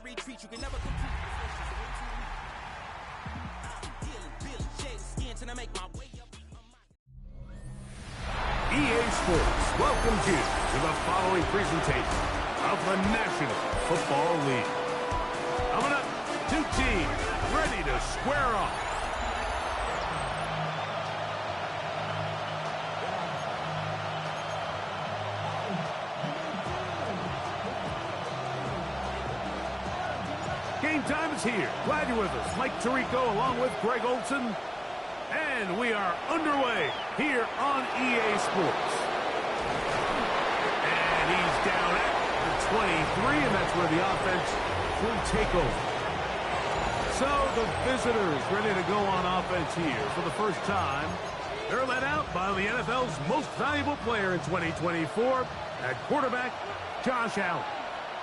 retreat. You can never compete. EA Sports welcomes you to the following presentation of the National Football League. Coming up, two teams ready to square off. Game time is here. Glad you're with us. Mike Tirico along with Greg Olson. And we are underway here on EA Sports. And he's down at the 23, and that's where the offense will take over. So the visitors ready to go on offense here for the first time. They're led out by the NFL's most valuable player in 2024 at quarterback, Josh Allen.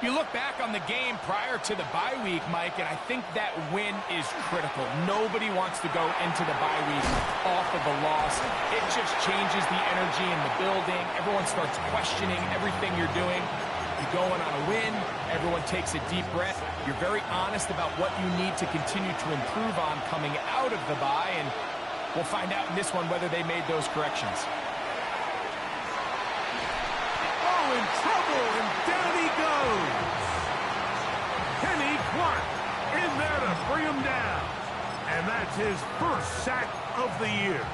You look back on the game prior to the bye week, Mike, and I think that win is critical. Nobody wants to go into the bye week off of a loss. It just changes the energy in the building. Everyone starts questioning everything you're doing. You go in on a win. Everyone takes a deep breath. You're very honest about what you need to continue to improve on coming out of the bye, and we'll find out in this one whether they made those corrections. Oh, in trouble, and down he goes. Kenny Clark in there to bring him down. And that's his first sack of the year.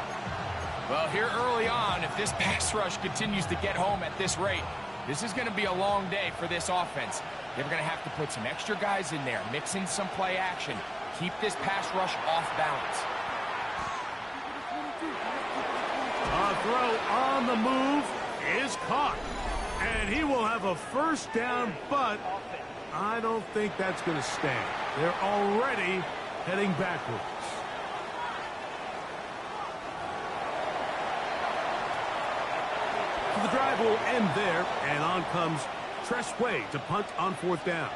Well, here early on, if this pass rush continues to get home at this rate, this is going to be a long day for this offense. They're going to have to put some extra guys in there, mix in some play action, keep this pass rush off balance. A throw on the move is caught. And he will have a first down, but I don't think that's going to stand. They're already heading backwards. So the drive will end there, and on comes Tress Way to punt on fourth down.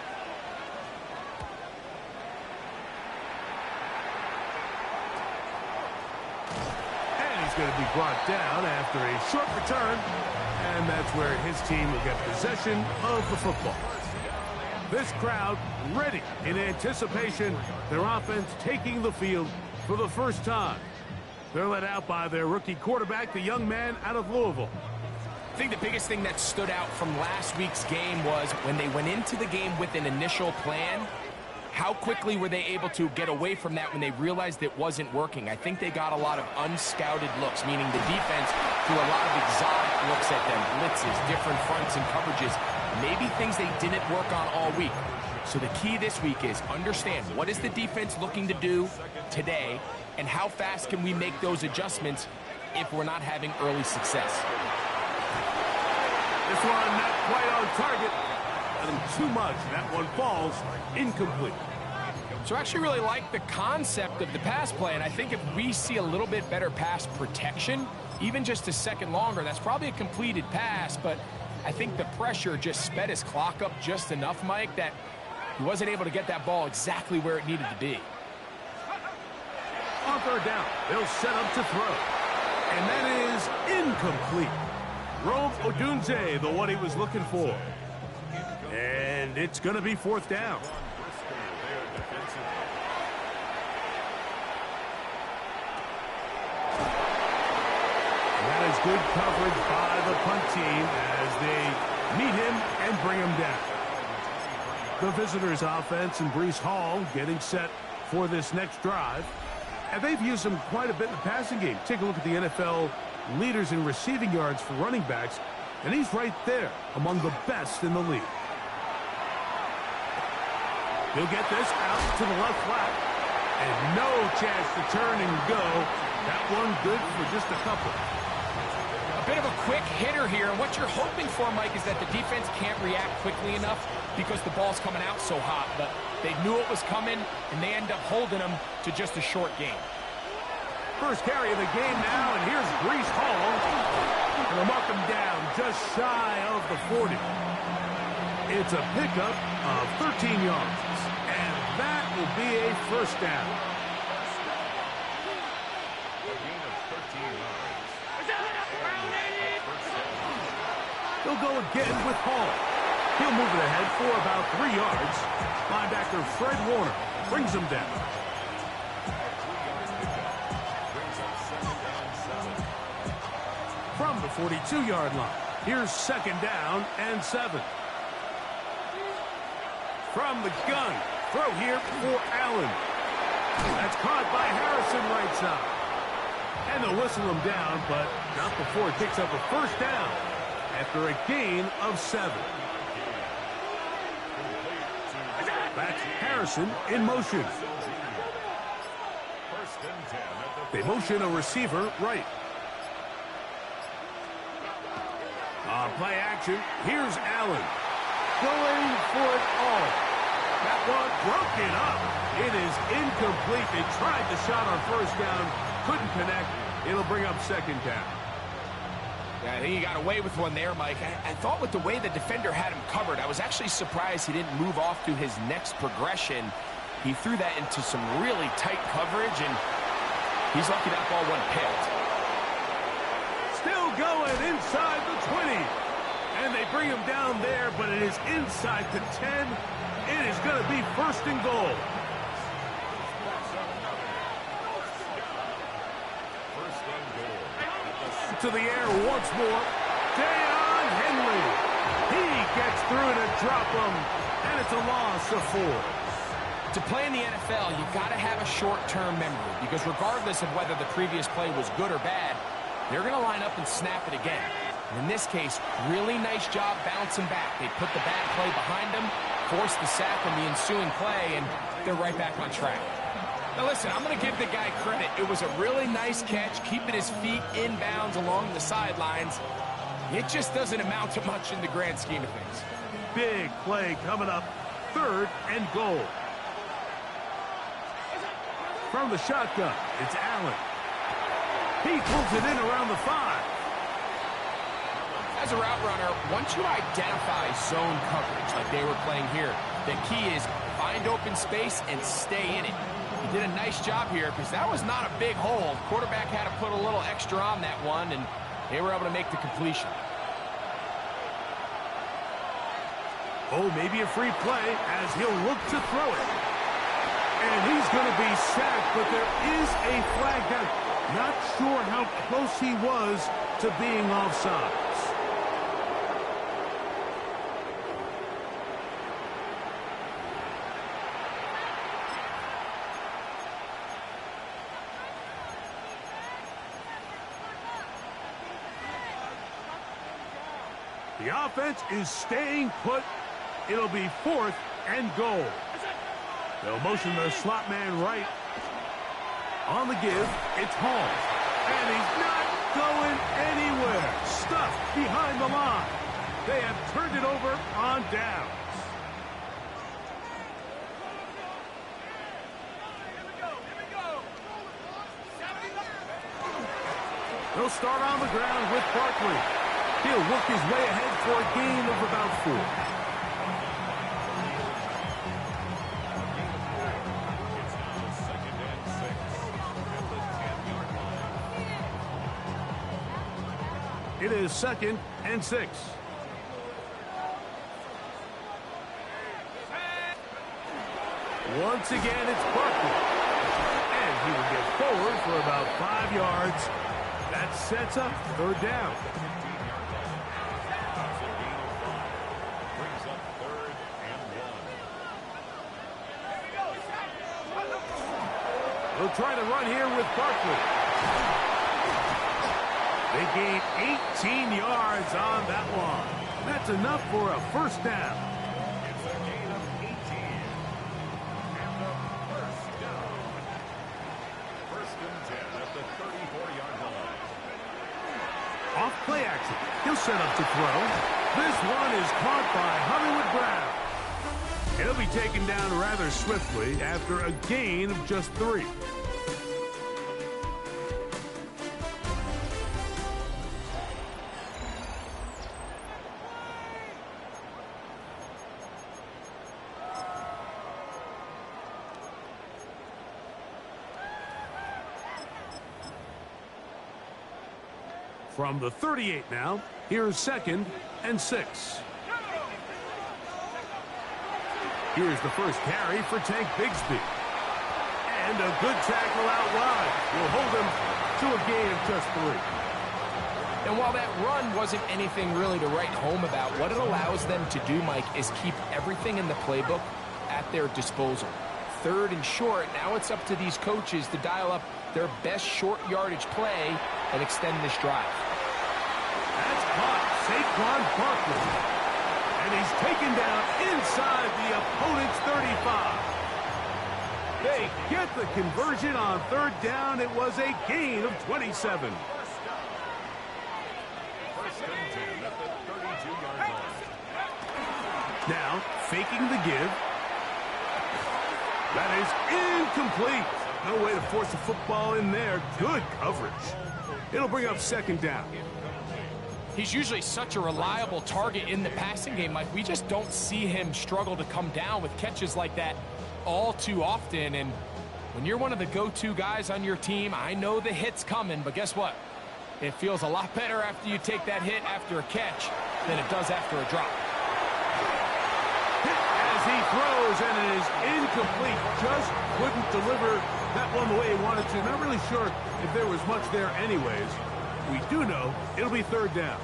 And he's going to be brought down after a short return. And that's where his team will get possession of the football. This crowd ready in anticipation, their offense taking the field for the first time. They're led out by their rookie quarterback, the young man out of Louisville. I think the biggest thing that stood out from last week's game was when they went into the game with an initial plan, how quickly were they able to get away from that when they realized it wasn't working? I think they got a lot of unscouted looks, meaning the defense threw a lot of exotic looks at them, blitzes, different fronts and coverages, maybe things they didn't work on all week. So the key this week is understand what is the defense looking to do today, and how fast can we make those adjustments if we're not having early success. This one not quite on target. Too much. That one falls incomplete. So I actually really like the concept of the pass play, and I think if we see a little bit better pass protection, even just a second longer, that's probably a completed pass, but I think the pressure just sped his clock up just enough, Mike, that he wasn't able to get that ball exactly where it needed to be. On third down, they'll set up to throw. And that is incomplete. Rome Odunze, the one he was looking for. And it's going to be fourth down. And that is good coverage by the punt team as they meet him and bring him down. The visitors' offense and Breece Hall getting set for this next drive. And they've used him quite a bit in the passing game. Take a look at the NFL leaders in receiving yards for running backs, and he's right there among the best in the league. He'll get this out to the left flat, and no chance to turn and go. That one good for just a couple. A bit of a quick hitter here, and what you're hoping for, Mike, is that the defense can't react quickly enough because the ball's coming out so hot, but they knew it was coming, and they end up holding them to just a short game. First carry of the game now, and here's Breece Hall. And they'll mark him down just shy of the 40. It's a pickup of 13 yards, and that will be a first down. They'll go again with Hall. He'll move it ahead for about 3 yards. Linebacker after Fred Warner brings him down. From the 42-yard line, here's 2nd down and 7. From the gun, throw here for Allen. That's caught by Harrison right side. And they'll whistle him down, but not before it picks up a 1st down after a gain of 7. That's Harrison in motion. They motion a receiver right. On play action, here's Allen. Going for it all. That one broken up. It is incomplete. They tried the shot on 1st down. Couldn't connect. It'll bring up 2nd down. Yeah, I think he got away with one there, Mike. I thought with the way the defender had him covered, I was actually surprised he didn't move off to his next progression. He threw that into some really tight coverage, and he's lucky that ball wasn't picked. Still going inside the 20. And they bring him down there, but it is inside the 10. It is going to be 1st and goal. To the air once more. Deion Henley. He gets through to drop him, and it's a loss of 4. To play in the NFL, you've got to have a short-term memory, because regardless of whether the previous play was good or bad, they're going to line up and snap it again. And in this case, really nice job bouncing back. They put the bad play behind them, forced the sack on the ensuing play, and they're right back on track. Now listen, I'm going to give the guy credit. It was a really nice catch, keeping his feet inbounds along the sidelines. It just doesn't amount to much in the grand scheme of things. Big play coming up. 3rd and goal. From the shotgun, it's Allen. He pulls it in around the 5. As a route runner, once you identify zone coverage like they were playing here, the key is find open space and stay in it. He did a nice job here because that was not a big hole. Quarterback had to put a little extra on that one, and they were able to make the completion. Oh, maybe a free play as he'll look to throw it. And he's going to be sacked, but there is a flag down. Not sure how close he was to being offsides. The offense is staying put. It'll be 4th and goal. They'll motion the slot man right. On the give, it's Hall. And he's not going anywhere. Stuffed behind the line. They have turned it over on downs. They'll start on the ground with Barkley. He'll work his way ahead for a gain of about 4. It is 2nd and 6. Once again, it's Barkley. And he will get forward for about 5 yards. That sets up 3rd down. They'll try to run here with Barkley. They gain 18 yards on that one. That's enough for a 1st down. It's a gain of 18. And the 1st down. 1st and 10 at the 34-yard line. Off play action. He'll set up to throw. This one is caught by Hollywood Brown. He'll be taken down rather swiftly after a gain of just 3. From the 38 now, here's 2nd and 6. Here's the first carry for Tank Bigsby. And a good tackle out wide will hold him to a gain of just 3. And while that run wasn't anything really to write home about, what it allows them to do, Mike, is keep everything in the playbook at their disposal. 3rd and short, now it's up to these coaches to dial up their best short yardage play and extend this drive. That's caught Saquon Barkley. And he's taken down inside the opponent's 35. They get the conversion on 3rd down. It was a gain of 27. Now, faking the give. That is incomplete. No way to force a football in there. Good coverage. It'll bring up 2nd down. He's usually such a reliable target in the passing game, Mike. We just don't see him struggle to come down with catches like that all too often. And when you're one of the go-to guys on your team, I know the hit's coming, but guess what? It feels a lot better after you take that hit after a catch than it does after a drop. Hit as he throws, and it is incomplete. Just couldn't deliver that one the way he wanted to. Not really sure if there was much there anyways. We do know it'll be 3rd down.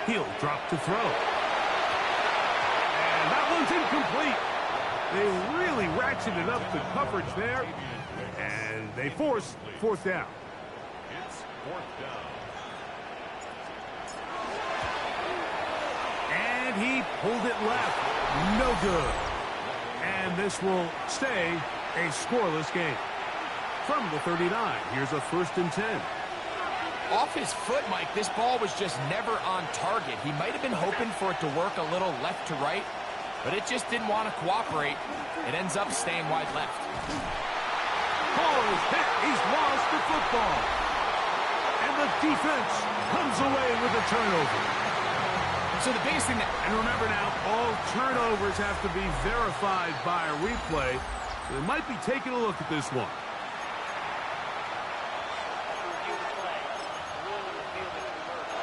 He'll drop to throw. And that one's incomplete. They really ratcheted up the coverage there. And they force 4th down. It's 4th down. And he pulled it left. No good. And this will stay a scoreless game. From the 39, here's a 1st and 10. Off his foot, Mike, this ball was just never on target. He might have been hoping for it to work a little left to right, but it just didn't want to cooperate. It ends up staying wide left. Ball is hit. He's lost the football. And the defense comes away with a turnover. So the biggest thing that... And remember now, all turnovers have to be verified by a replay. So they might be taking a look at this one.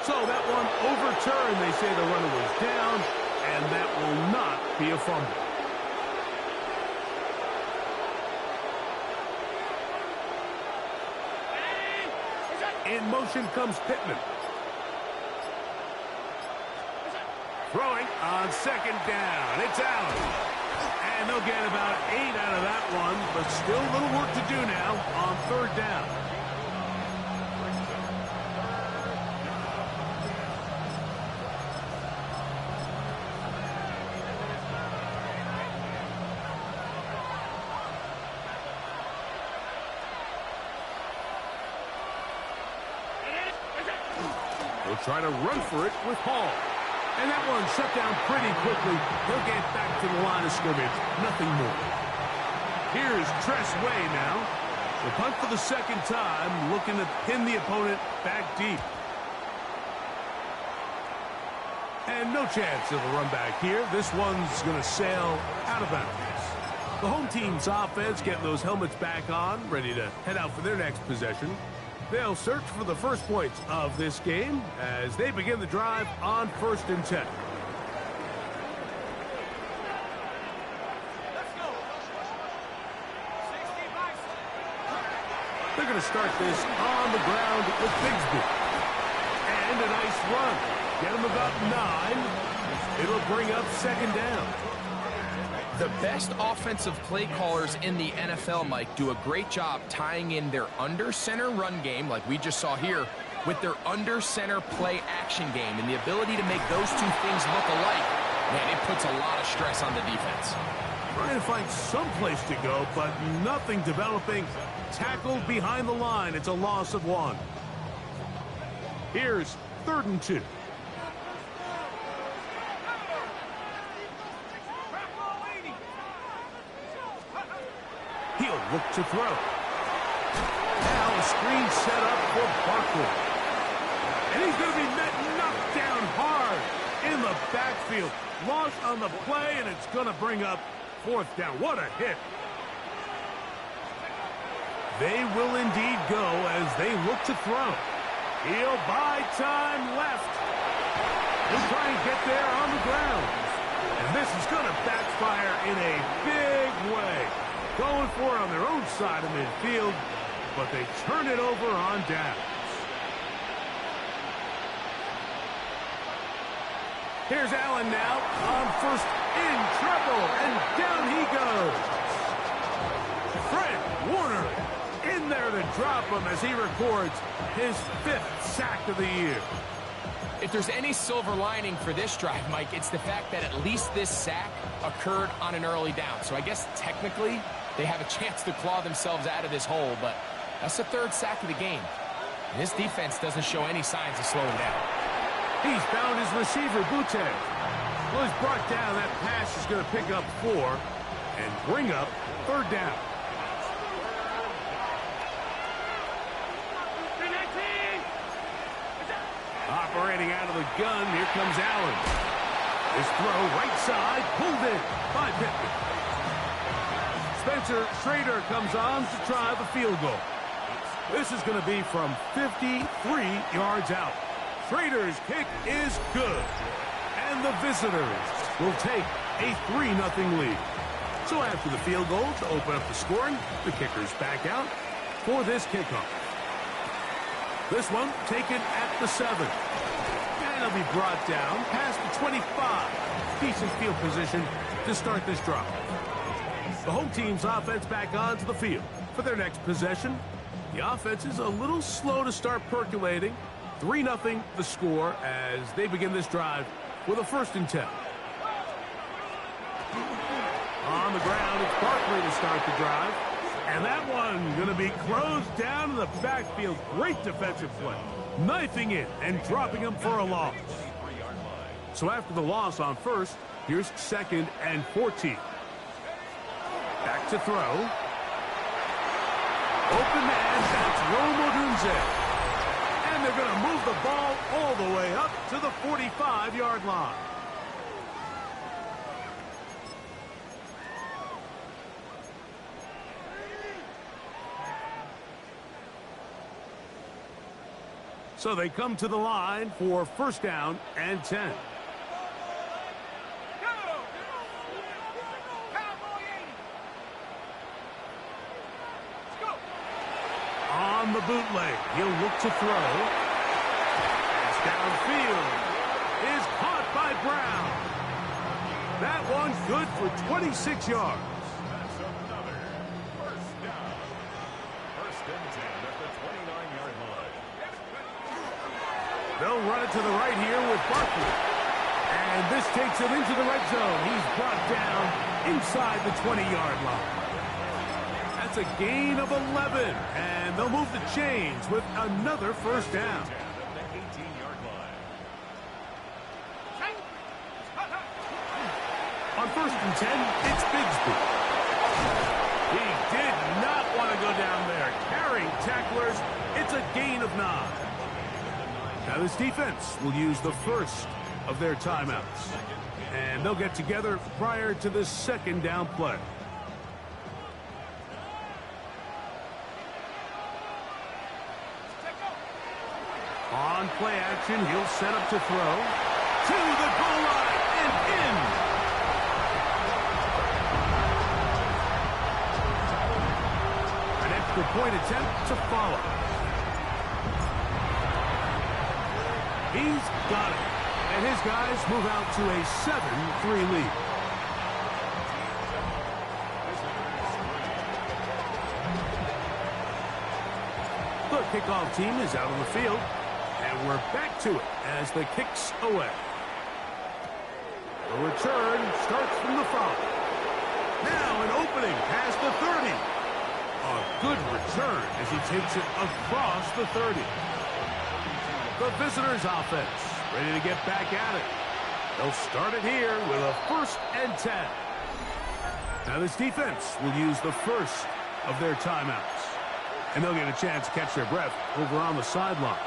So that one overturned. They say the runner was down, and that will not be a fumble. In motion comes Pittman. Throwing on 2nd down. It's out. And they'll get about 8 out of that one, but still a little work to do now on 3rd down. They'll try to run for it with Hall. And that one shut down pretty quickly. He'll get back to the line of scrimmage. Nothing more. Here's Tress Way now. The punt for the 2nd time, looking to pin the opponent back deep. And no chance of a run back here. This one's going to sail out of bounds. The home team's offense getting those helmets back on, ready to head out for their next possession. They'll search for the first points of this game as they begin the drive on 1st and 10. They're going to start this on the ground with Bigsby. And a nice run. Get him about 9. It'll bring up 2nd down. The best offensive play callers in the NFL, Mike, do a great job tying in their under-center run game, like we just saw here, with their under-center play action game. And the ability to make those two things look alike, man, it puts a lot of stress on the defense. Trying to find some place to go, but nothing developing. Tackled behind the line. It's a loss of 1. Here's 3rd and 2. He'll look to throw. Now a screen set up for Barkley. And he's going to be knocked down hard in the backfield. Loss on the play, and it's going to bring up 4th down. What a hit. They will indeed go as they look to throw. He'll buy time left. He'll try and get there on the ground. And this is going to backfire in a big way. Going for it on their own side of midfield, but they turn it over on downs. Here's Allen now on first in trouble, and down he goes. Fred Warner in there to drop him as he records his 5th sack of the year. If there's any silver lining for this drive, Mike, it's the fact that at least this sack occurred on an early down. So I guess technically they have a chance to claw themselves out of this hole, but that's the 3rd sack of the game. And this defense doesn't show any signs of slowing down. He's found his receiver, Butte. Well, he's brought down. That pass is going to pick up 4 and bring up 3rd down. Operating out of the gun, here comes Allen. His throw right side, pulled in by Pittman. Spencer Schrader comes on to try the field goal. This is going to be from 53 yards out. Schrader's kick is good. And the visitors will take a 3-0 lead. So after the field goal to open up the scoring, the kicker's back out for this kickoff. This one taken at the 7. And he'll be brought down past the 25. Decent field position to start this drive. The home team's offense back onto the field for their next possession. The offense is a little slow to start percolating. 3-0 the score as they begin this drive with a 1st and 10. On the ground, it's Barkley to start the drive. And that one going to be closed down in the backfield. Great defensive play. Knifing it and dropping him for a loss. So after the loss on 1st, here's 2nd and 14. Back to throw. Open man, that's Rome Odunze. And they're going to move the ball all the way up to the 45-yard line. So they come to the line for 1st down and 10. On the bootleg, he'll look to throw. Pass downfield is caught by Brown. That one good for 26 yards. That's another 1st down. 1st and 10 at the 29-yard line. They'll run it to the right here with Barkley. And this takes him into the red zone. He's brought down inside the 20-yard line. That's a gain of 11. And they'll move the chains with another 1st down. On 1st and 10, it's Bigsby. He did not want to go down there. Carrying tacklers, it's a gain of 9. Now this defense will use the 1st of their timeouts. And they'll get together prior to the 2nd down play. On play action, he'll set up to throw. To the goal line and in. An extra point attempt to follow. He's got it. And his guys move out to a 7-3 lead. The kickoff team is out on the field. And we're back to it as the kick's away. The return starts from the 5. Now an opening past the 30. A good return as he takes it across the 30. The visitors' offense ready to get back at it. They'll start it here with a 1st and 10. Now this defense will use the 1st of their timeouts. And they'll get a chance to catch their breath over on the sideline.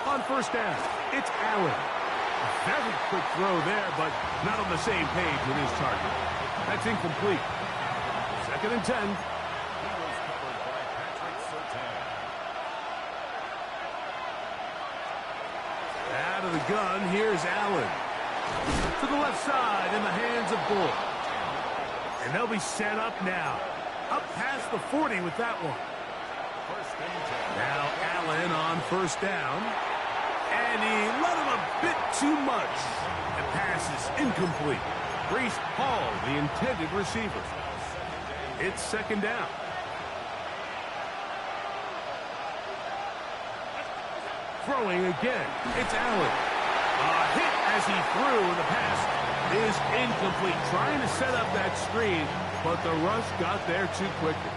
On 1st down, it's Allen. A very quick throw there, but not on the same page with his target. That's incomplete. 2nd and 10. of the gun, here's Allen. To the left side in the hands of Bull. And they'll be set up now. Up past the 40 with that one. Now Allen on first down. And he let him a bit too much. The pass is incomplete. Brees Hall, the intended receiver. It's second down. Throwing again. It's Allen. A hit as he threw. The pass is incomplete. Trying to set up that screen, but the rush got there too quickly.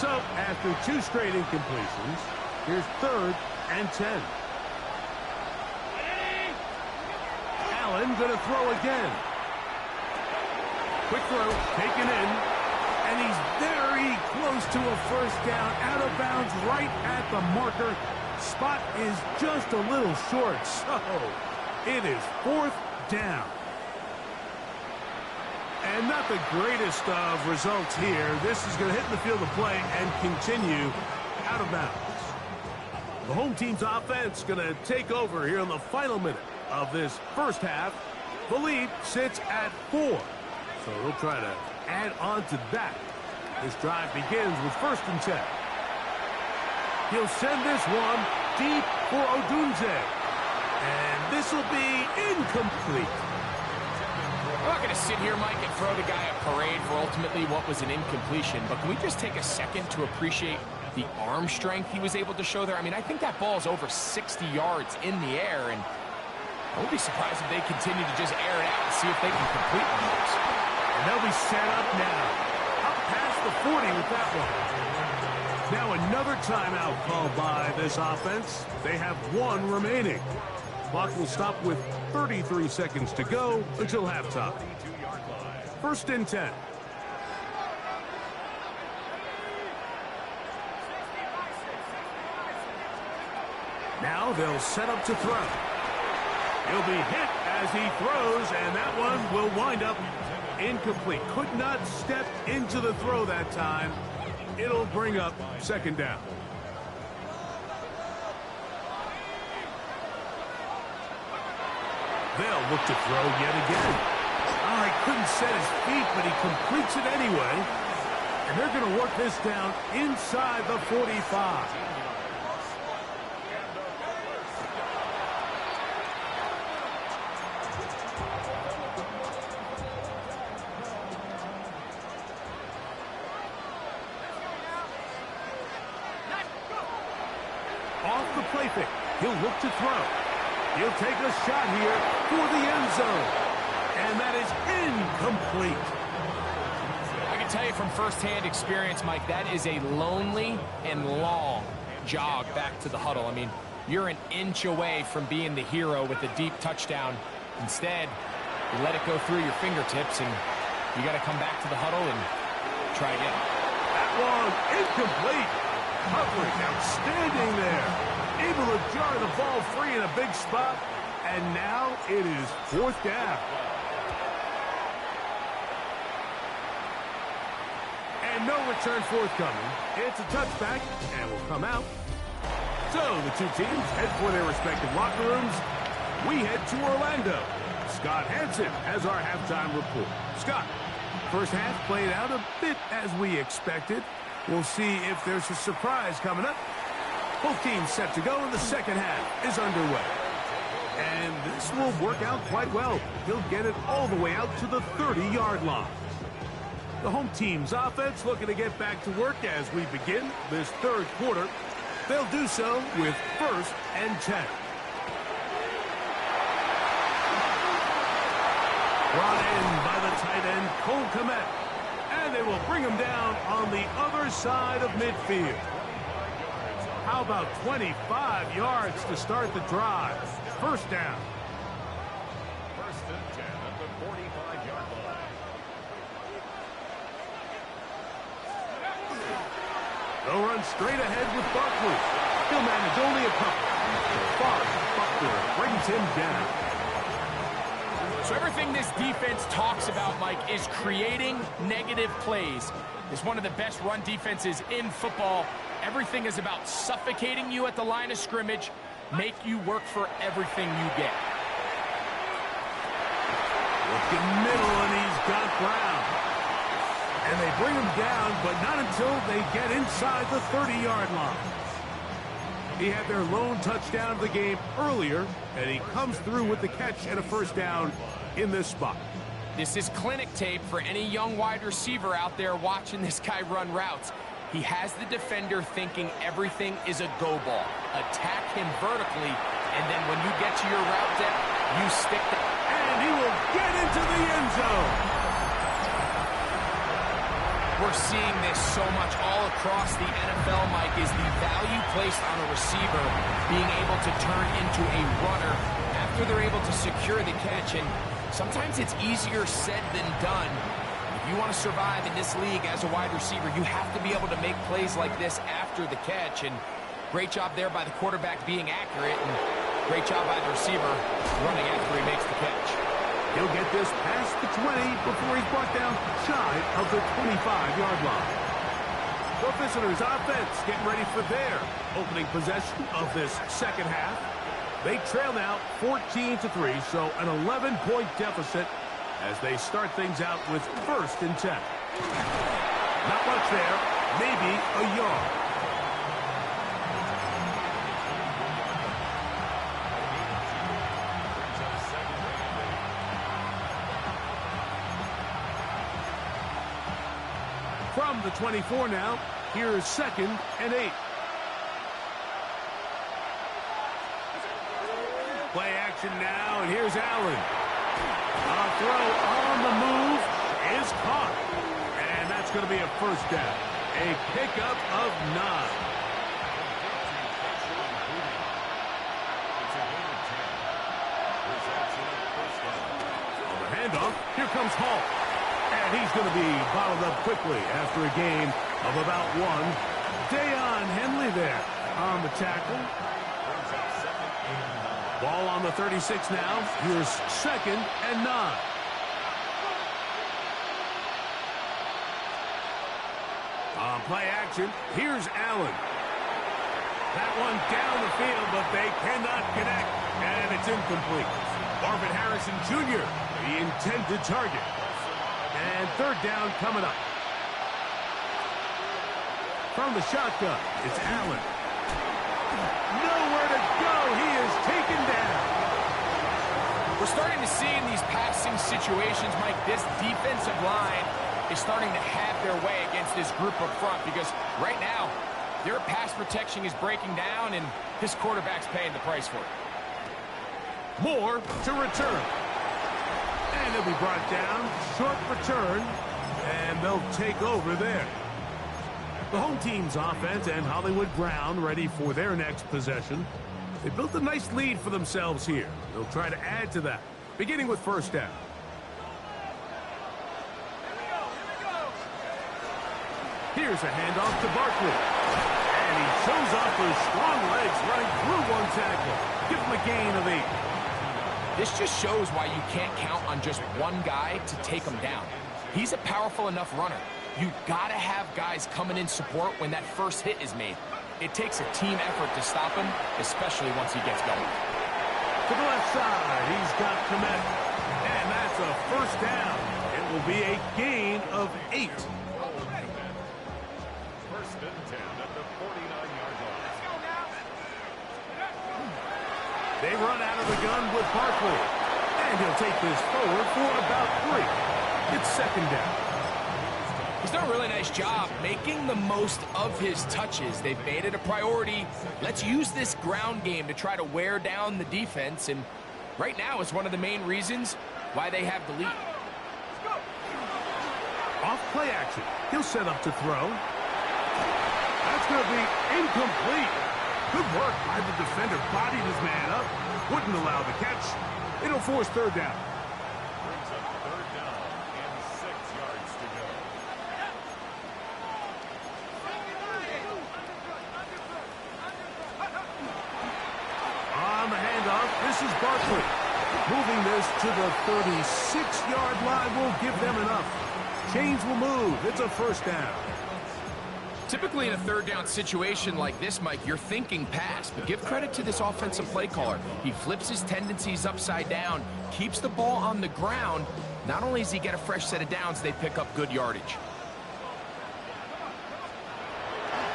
So after 2 straight incompletions, here's 3rd and 10. Allen going to throw again. Quick throw, taken in, and he's very close to a first down, out of bounds, right at the marker. Spot is just a little short, so it is 4th down. And not the greatest of results here. This is going to hit the field of play and continue out of bounds. The home team's offense going to take over here in the final minute of this first half. The lead sits at 4. So they'll try to add on to that. This drive begins with 1st and 10. He'll send this one deep for Odunze. And this will be incomplete. I'm not going to sit here, Mike, and throw the guy a parade for ultimately what was an incompletion, but can we just take a second to appreciate the arm strength he was able to show there? I mean, I think that ball is over 60 yards in the air, and I won't be surprised if they continue to just air it out and see if they can complete one of those. And they'll be set up now. Up past the 40 with that one. Now another timeout called by this offense. They have 1 remaining. Clock will stop with 33 seconds to go until halftime. 1st and 10. Now they'll set up to throw. He'll be hit as he throws, and that one will wind up incomplete. Could not step into the throw that time. It'll bring up 2nd down. They'll look to throw yet again. Oh, he couldn't set his feet, but he completes it anyway. And they're going to work this down inside the 45. Off the play fake. He'll look to throw. He'll take a shot here for the end zone. And that is incomplete. I can tell you from firsthand experience, Mike, that is a lonely and long jog back to the huddle. I mean, you're an inch away from being the hero with a deep touchdown. Instead, you let it go through your fingertips, and you got to come back to the huddle and try again. That one incomplete. Coverage outstanding there. Able to jar the ball free in a big spot. And now it is 4th down. And no return forthcoming. It's a touchback and will come out. So the 2 teams head for their respective locker rooms. We head to Orlando. Scott Hansen has our halftime report. Scott, first half played out a bit as we expected. We'll see if there's a surprise coming up. Both teams set to go, and the second half is underway. And this will work out quite well. He'll get it all the way out to the 30-yard line. The home team's offense looking to get back to work as we begin this 3rd quarter. They'll do so with 1st and 10. Brought in by the tight end, Cole Kmet. And they will bring him down on the other side of midfield. How about 25 yards to start the drive? 1st down. 1st and 10 at the 45-yard line. They'll run straight ahead with Barkley. He'll manage only a couple. Forrest Buckner brings him down. So everything this defense talks about, Mike, is creating negative plays. It's one of the best run defenses in football. Everything is about suffocating you at the line of scrimmage, make you work for everything you get. Looking middle, and he's got Brown. And they bring him down, but not until they get inside the 30-yard line. He had their lone touchdown of the game earlier, and he comes through with the catch and a first down in this spot. This is clinic tape for any young wide receiver out there watching this guy run routes. He has the defender thinking everything is a go ball. Attack him vertically, and then when you get to your route depth, you stick the... And he will get into the end zone. We're seeing this so much all across the NFL, Mike, is the value placed on a receiver being able to turn into a runner after they're able to secure the catch. And sometimes it's easier said than done. If you want to survive in this league as a wide receiver, you have to be able to make plays like this after the catch. And great job there by the quarterback being accurate, and great job by the receiver running after he makes the catch. He'll get this past the 20 before he's brought down shy of the 25-yard line. The visitors' offense getting ready for their opening possession of this second half. They trail now 14-3, so an 11-point deficit as they start things out with 1st and 10. Not much there, maybe a yard. From the 24 now, here's 2nd and 8. Play action now, and here's Allen. A throw on the move is caught. And that's going to be a first down. A pickup of 9. On the handoff, here comes Hall. And he's going to be bottled up quickly after a gain of about 1. Deion Henley there on the tackle. Ball on the 36 now. Here's 2nd and 9. On play action, here's Allen. That one down the field, but they cannot connect. And it's incomplete. Marvin Harrison Jr., the intended target. And 3rd down coming up. From the shotgun, it's Allen. Nowhere to go. He is taken down. We're starting to see in these passing situations, Mike, this defensive line is starting to have their way against this group up front, because right now, their pass protection is breaking down, and this quarterback's paying the price for it. Moore to return. And he'll be brought down. Short return. And they'll take over there. The home team's offense and Hollywood Brown ready for their next possession. They built a nice lead for themselves here. They'll try to add to that, beginning with 1st down. Here's a handoff to Barkley. And he shows off those strong legs running through one tackle. Give him a gain of 8. This just shows why you can't count on just one guy to take him down. He's a powerful enough runner. You've got to have guys coming in support when that first hit is made. It takes a team effort to stop him, especially once he gets going. To the left side, he's got Komet. And that's a first down. It will be a gain of 8. 1st and 10 at the 49-yard line. Let's go now. They run out of the gun with Barkley. And he'll take this forward for about 3. It's 2nd down. He's done a really nice job making the most of his touches. They've made it a priority. Let's use this ground game to try to wear down the defense. And right now, it's one of the main reasons why they have the lead. Off play action. He'll set up to throw. That's going to be incomplete. Good work by the defender. Bodied his man up. Wouldn't allow the catch. It'll force 3rd down. Brings up 3rd down and 6 yards to go. On the handoff, this is Barkley. Moving this to the 36-yard line will give them enough. Chains will move. It's a first down. Typically in a third down situation like this, Mike, you're thinking pass, but give credit to this offensive play caller. He flips his tendencies upside down, keeps the ball on the ground. Not only does he get a fresh set of downs, they pick up good yardage.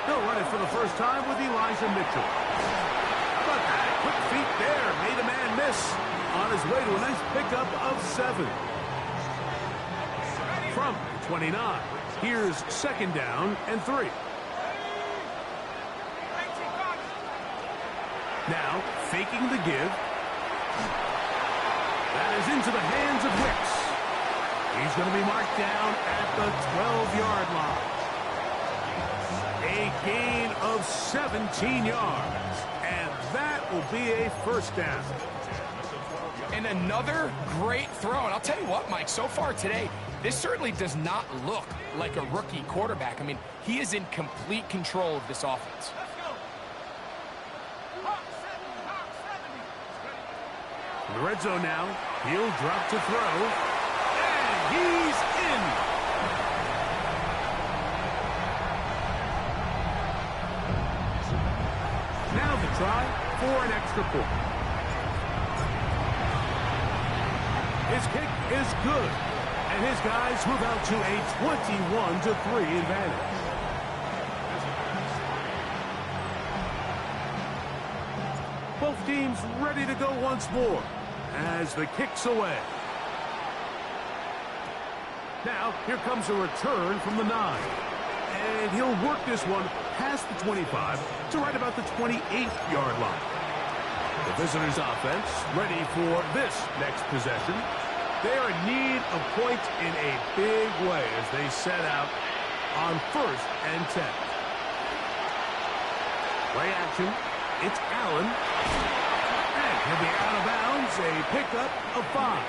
They'll run it for the first time with Elijah Mitchell. How about that? Quick feet there. Made a man miss. On his way to a nice pickup of 7. From 29. Here's second down and 3. Now, faking the give. That is into the hands of Wicks. He's going to be marked down at the 12-yard line. A gain of 17 yards. And that will be a first down. And another great throw. And I'll tell you what, Mike, so far today, this certainly does not look like a rookie quarterback. I mean, he is in complete control of this offense. In the red zone now, he'll drop to throw, and he's in. Now the try for an extra point. His kick is good, and his guys move out to a 21-3 advantage. Both teams ready to go once more as the kick's away. Now, here comes a return from the 9. And he'll work this one past the 25 to right about the 28-yard line. The visitors' offense ready for this next possession. They are in need of points in a big way as they set out on 1st and 10. Play action. It's Allen. And he'll be out of bounds. A pickup of 5.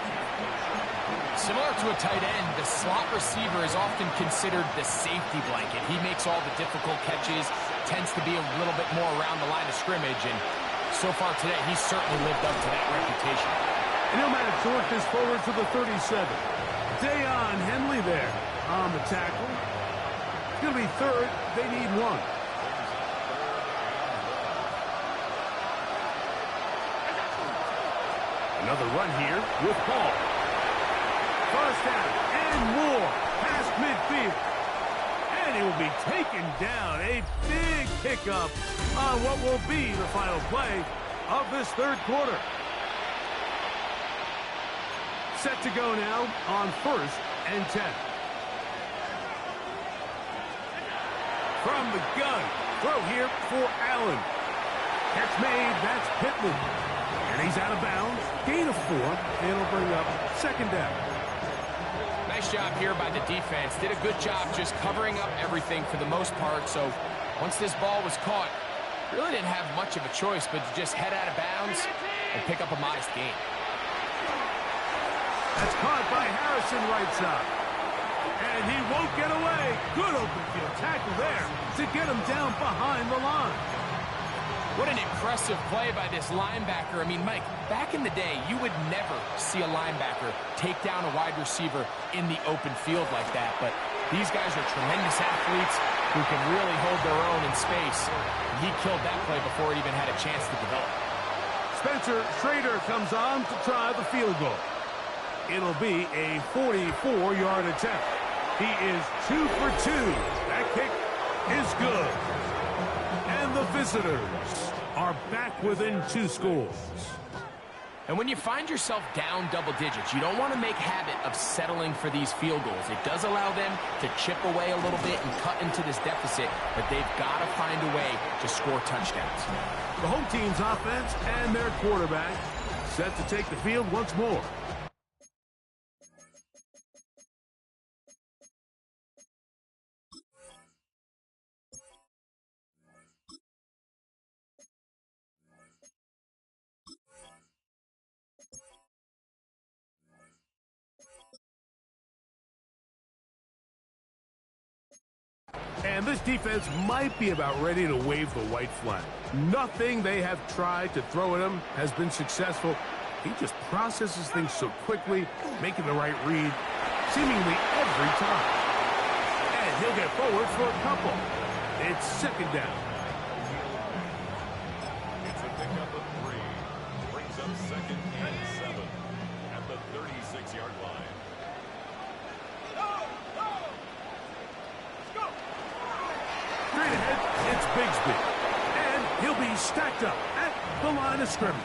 Similar to a tight end, the slot receiver is often considered the safety blanket. He makes all the difficult catches, tends to be a little bit more around the line of scrimmage, and so far today, he's certainly lived up to that reputation. And he'll manage to work this forward to the 37. Dayon Henley there on the tackle. It's going to be 3rd. They need 1. Another run here with Paul. First down and more past midfield. And he will be taken down. A big pickup on what will be the final play of this 3rd quarter. Set to go now on 1st and 10. From the gun. Throw here for Allen. Catch made. That's Pittman. And he's out of bounds. Gain of 4. And it'll bring up 2nd down. Nice job here by the defense. Did a good job just covering up everything for the most part. So once this ball was caught, really didn't have much of a choice but to just head out of bounds and pick up a modest gain. That's caught by Harrison right side. And he won't get away. Good open field tackle there to get him down behind the line. What an impressive play by this linebacker. I mean, Mike, back in the day, you would never see a linebacker take down a wide receiver in the open field like that. But these guys are tremendous athletes who can really hold their own in space. He killed that play before it even had a chance to develop. Spencer Schrader comes on to try the field goal. It'll be a 44-yard attempt. He is 2 for 2. That kick is good. And the visitors are back within 2 scores. And when you find yourself down double digits, you don't want to make habit of settling for these field goals. It does allow them to chip away a little bit and cut into this deficit, but they've got to find a way to score touchdowns. The home team's offense and their quarterback set to take the field once more. And this defense might be about ready to wave the white flag. Nothing they have tried to throw at him has been successful. He just processes things so quickly, making the right read seemingly every time. And he'll get forward for a couple. It's second down. It's a pickup of 3. Brings up second and 7 at the 36-yard line. Straight ahead, it's Bigsby. And he'll be stacked up at the line of scrimmage.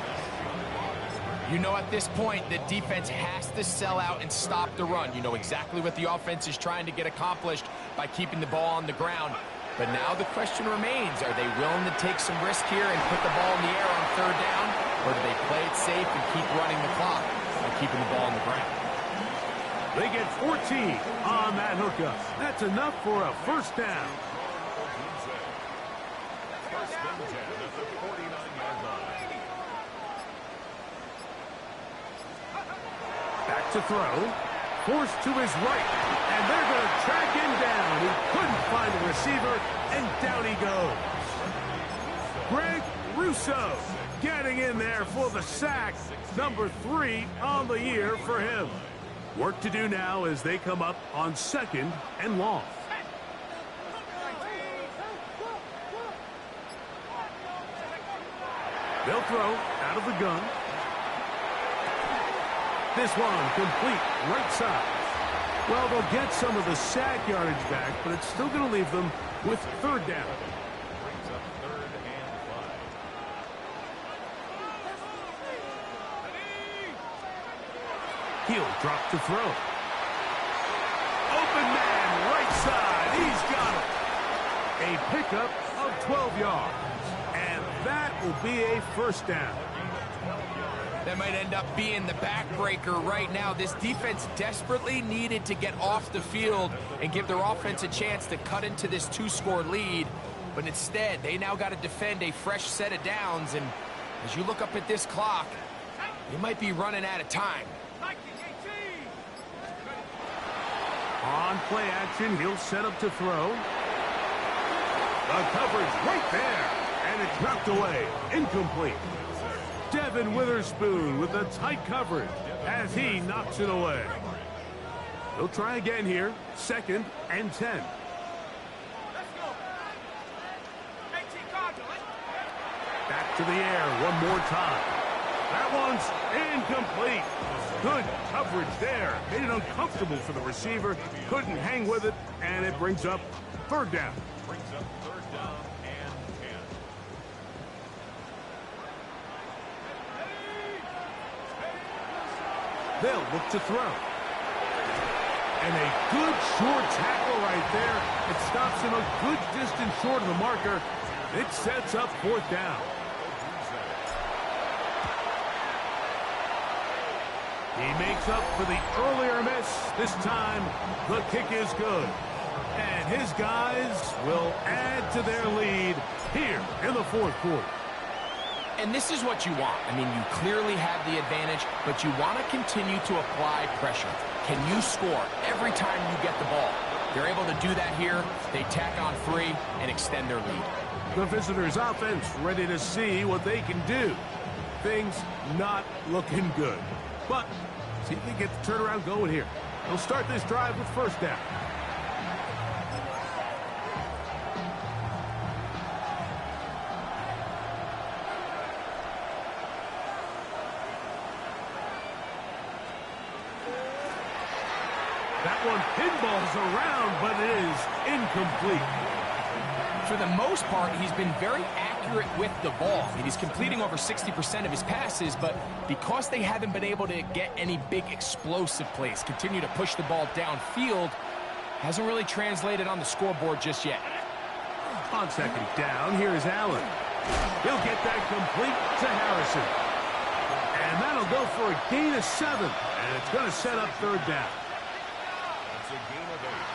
You know, at this point, the defense has to sell out and stop the run. You know exactly what the offense is trying to get accomplished by keeping the ball on the ground. But now the question remains, are they willing to take some risk here and put the ball in the air on third down? Or do they play it safe and keep running the clock by keeping the ball on the ground? They get 14 on that hookup. That's enough for a first down. First and 10 at the 49-yard line. Back to throw. Forced to his right. And they're going to track him down. He couldn't find the receiver, and down he goes. Greg Rousseau getting in there for the sack. Number 3 on the year for him. Work to do now as they come up on second and long. They'll throw out of the gun. This one complete right side. Well, they'll get some of the sack yardage back, but it's still going to leave them with third down. Brings up third and 5. He'll drop to throw. Open man, right side. He's got it. A pickup of 12 yards. And that will be a first down. That might end up being the backbreaker right now. This defense desperately needed to get off the field and give their offense a chance to cut into this 2-score lead. But instead, they now got to defend a fresh set of downs. And as you look up at this clock, they might be running out of time. On play action, he'll set up to throw. The coverage right there. And it's knocked away. Incomplete. Devin Witherspoon with the tight coverage as he knocks it away. He'll try again here. Second and 10. Back to the air one more time. That one's incomplete. Good coverage there. Made it uncomfortable for the receiver. Couldn't hang with it, and it brings up third down. Brings up third down and 10. They'll look to throw. And a good short tackle right there. It stops him a good distance short of the marker. It sets up fourth down. He makes up for the earlier miss. This time, the kick is good. And his guys will add to their lead here in the fourth quarter. And this is what you want. I mean, you clearly have the advantage, but you want to continue to apply pressure. Can you score every time you get the ball? They're able to do that here. They tack on 3 and extend their lead. The visitors' offense ready to see what they can do. Things not looking good. But see if they get the turnaround going here. They'll start this drive with first down. That one pinballs around, but it is incomplete. For the most part, he's been very accurate with the ball. I mean, he's completing over 60% of his passes, but because they haven't been able to get any big explosive plays, continue to push the ball downfield, hasn't really translated on the scoreboard just yet. On second down, here's Allen. He'll get that complete to Harrison. And that'll go for a gain of 7, and it's going to set up third down.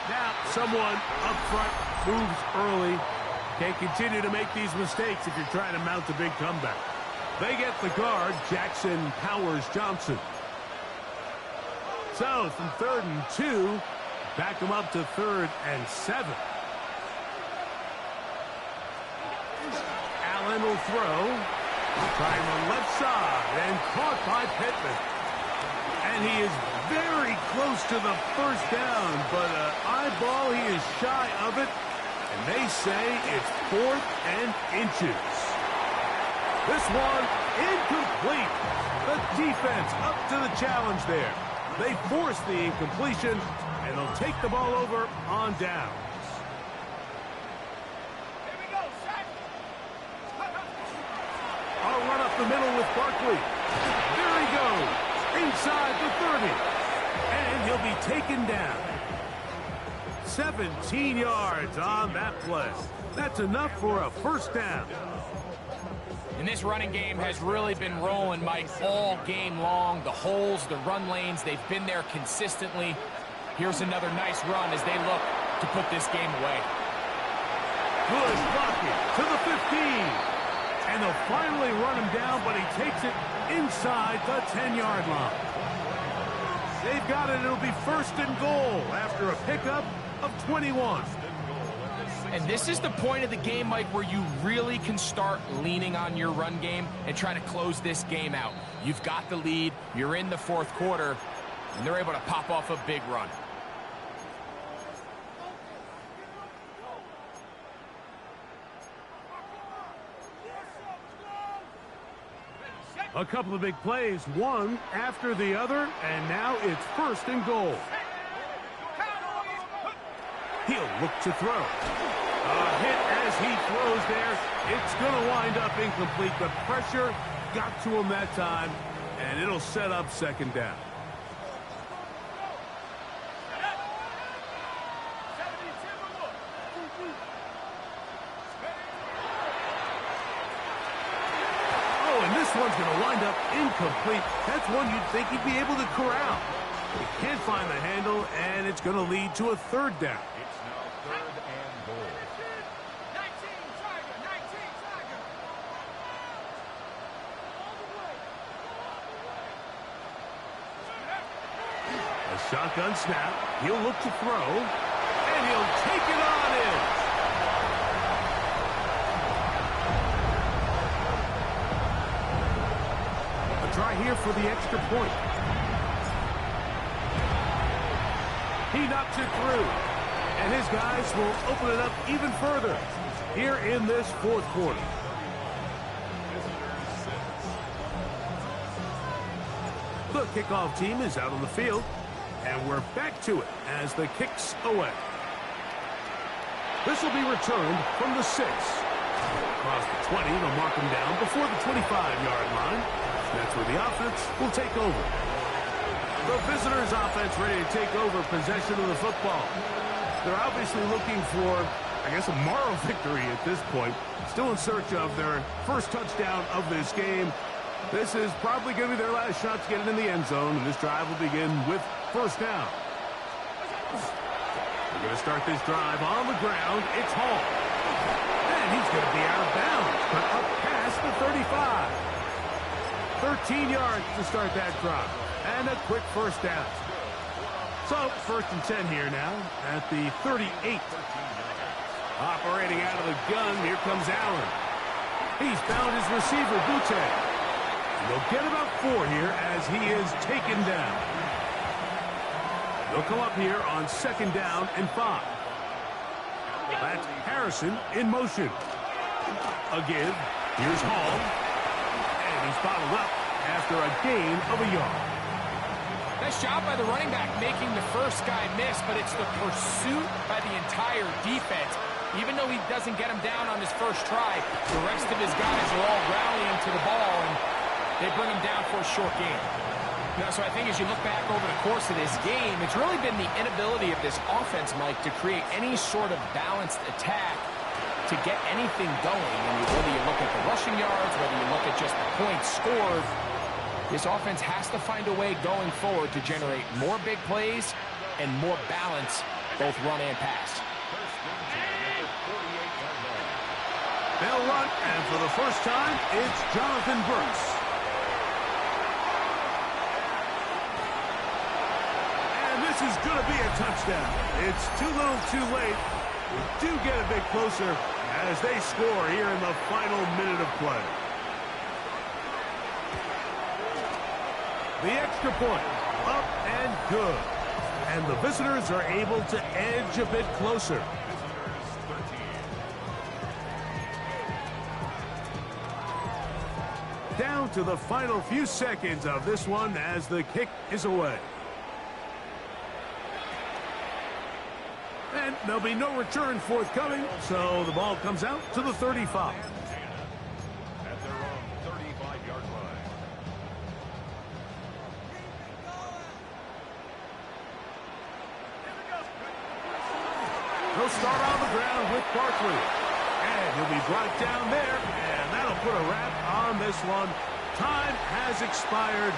Now, someone up front moves early. Can't continue to make these mistakes if you're trying to mount a big comeback. They get the guard, Jackson Powers-Johnson. So, from 3rd and 2, back them up to 3rd and 7. Allen will throw. Trying the left side and caught by Pittman. And he is very close to the first down, but eyeball, he is shy of it. And they say it's 4th and inches. This one incomplete. The defense up to the challenge there. They force the incompletion, and they'll take the ball over on downs. I'll run up the middle with Barkley. There he goes, inside the 30. And he'll be taken down. 17 yards on that play. That's enough for a first down. And this running game has really been rolling, Mike, all game long. The holes, the run lanes, they've been there consistently. Here's another nice run as they look to put this game away. Good blocking to the 15. And they'll finally run him down, but he takes it inside the 10-yard line. They've got it. It'll be 1st and goal after a pickup of 21. And this is the point of the game, Mike, where you really can start leaning on your run game and try to close this game out. You've got the lead, you're in the 4th quarter, and they're able to pop off a big run. A couple of big plays, one after the other, and now it's 1st and goal. He'll look to throw. A hit as he throws there. It's going to wind up incomplete. The pressure got to him that time, and it'll set up 2nd down. Oh, and this one's going to wind up incomplete. That's one you'd think he'd be able to corral. He can't find the handle, and it's going to lead to a 3rd down. It's now 3rd and goal. A shotgun snap. He'll look to throw, and he'll take it on in. A try here for the extra point. He knocks it through, and his guys will open it up even further here in this 4th quarter. The kickoff team is out on the field, and we're back to it as the kick's away. This will be returned from the 6. Across the 20, they'll mark him down before the 25-yard line. That's where the offense will take over. The visitors' offense ready to take over possession of the football. They're obviously looking for, I guess, a moral victory at this point. Still in search of their first touchdown of this game. This is probably going to be their last shot to get it in the end zone, and this drive will begin with 1st down. They're going to start this drive on the ground. It's Hall. And he's going to be out of bounds, but up past the 35. 13 yards to start that drive. And a quick 1st down. So, 1st and 10 here now at the 38. Operating out of the gun, here comes Allen. He's found his receiver, Butte. They'll get about 4 here as he is taken down. They'll come up here on 2nd down and 5. That's Harrison in motion. A give. Here's Hall. And he's bottled up after a gain of a yard. Nice job by the running back making the first guy miss, but it's the pursuit by the entire defense. Even though he doesn't get him down on his first try, the rest of his guys are all rallying to the ball, and they bring him down for a short gain. Now, so I think as you look back over the course of this game, it's really been the inability of this offense, Mike, to create any sort of balanced attack to get anything going. And whether you look at the rushing yards, whether you look at just the points scored, this offense has to find a way going forward to generate more big plays and more balance, both run and pass. They'll run, and for the first time, it's Jonathan Brooks. And this is going to be a touchdown. It's too little too late. We do get a bit closer as they score here in the final minute of play. The extra point, up and good. And the visitors are able to edge a bit closer. down to the final few seconds of this one as the kick is away. And there'll be no return forthcoming, so the ball comes out to the 35. At their own 35-yard line. He'll start on the ground with Barkley. And he'll be brought down there, and that'll put a wrap on this one. Time has expired.